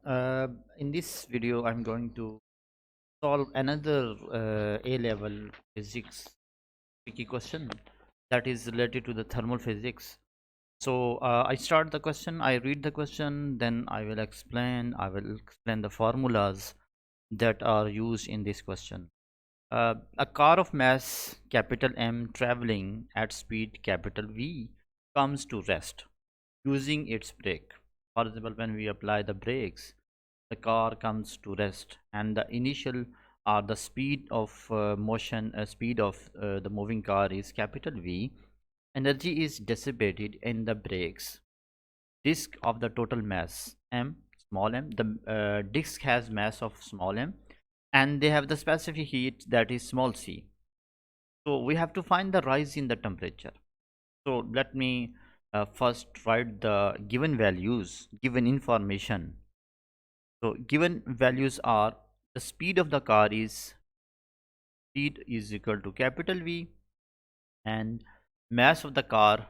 In this video, I'm going to solve another A-level physics tricky question that is related to the thermal physics. So I start the question, I read the question, then I will explain the formulas that are used in this question. A car of mass capital M traveling at speed capital V comes to rest using its brake. For example, when we apply the brakes, the car comes to rest, and the initial or the speed of motion, speed of the moving car is capital V. Energy is dissipated in the brakes. Disk of the total mass m, small m. The disk has mass of small m, and they have the specific heat that is small c. So we have to find the rise in the temperature. So let me first write the given values, given information. So given values are the speed of the car is speed is equal to capital V, and mass of the car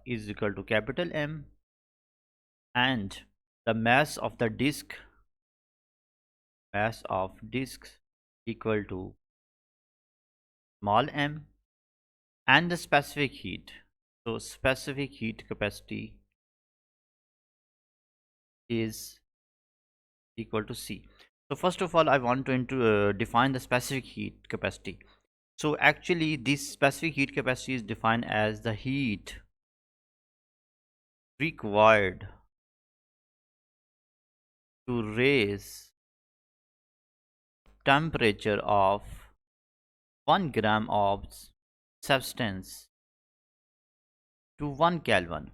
is equal to capital M, and the mass of discs equal to small m, and the specific heat. So specific heat capacity is equal to C. So first of all, I want to define the specific heat capacity. So actually this specific heat capacity is defined as the heat required to raise temperature of 1 gram of substance to 1 Kelvin.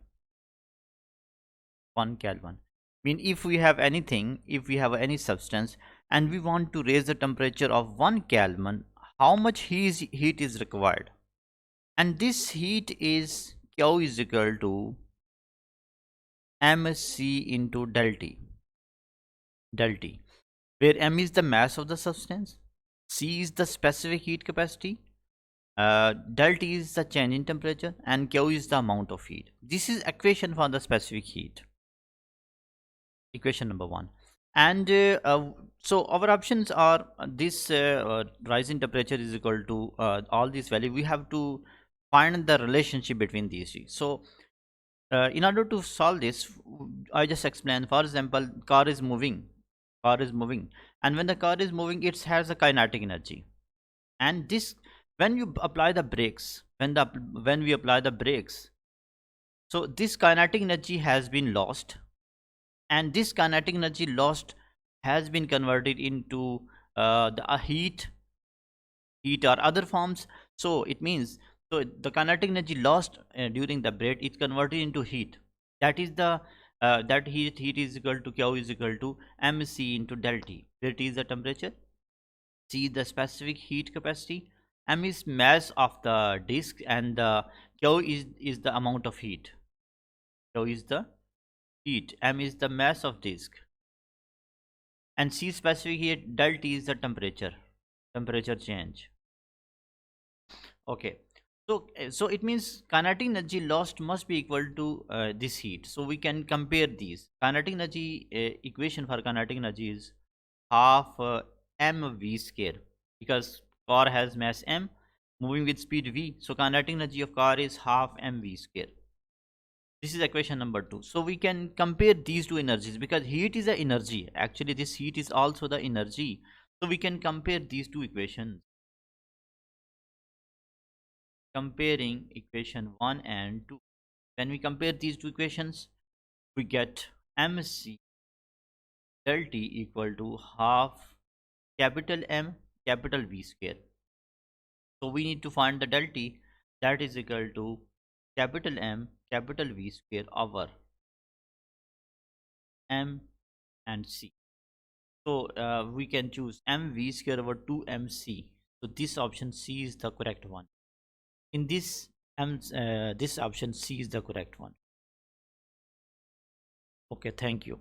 1 Kelvin. Mean if we have any substance and we want to raise the temperature of 1 Kelvin, how much heat is required? And this heat is Q is equal to mc into del T, where m is the mass of the substance, c is the specific heat capacity, del T is the change in temperature, and Q is the amount of heat. This is equation for the specific heat, equation number 1. And so our options are this rise in temperature is equal to all these values. We have to find the relationship between these two. So in order to solve this, I just explained. For example, car is moving, and when the car is moving, it has a kinetic energy. And this, when you apply the brakes, when we apply the brakes, so this kinetic energy has been lost, and this kinetic energy lost has been converted into the heat or other forms. So it means, so the kinetic energy lost during the brake is converted into heat. That is the that heat is equal to Q is equal to mc into del T, where T is the temperature, C is the specific heat capacity, m is mass of the disk, and the Q is the amount of heat. Q is the heat, m is the mass of disk, and C specific heat, del T is the temperature change. Okay, so it means kinetic energy lost must be equal to this heat. So we can compare these. Kinetic energy equation for kinetic energy is half mv square, because car has mass m moving with speed v, so kinetic energy of car is half mv square. This is equation number 2. So we can compare these two energies, because heat is the energy. Actually this heat is also the energy. So we can compare these two equations. Comparing equation 1 and 2. When we compare these two equations, we get mc del T equal to half capital M capital V square. So we need to find the del T, that is equal to capital M capital V square over M and C. So we can choose mv square over 2mc. So this option C is the correct one. In this this option C is the correct one. Okay, thank you.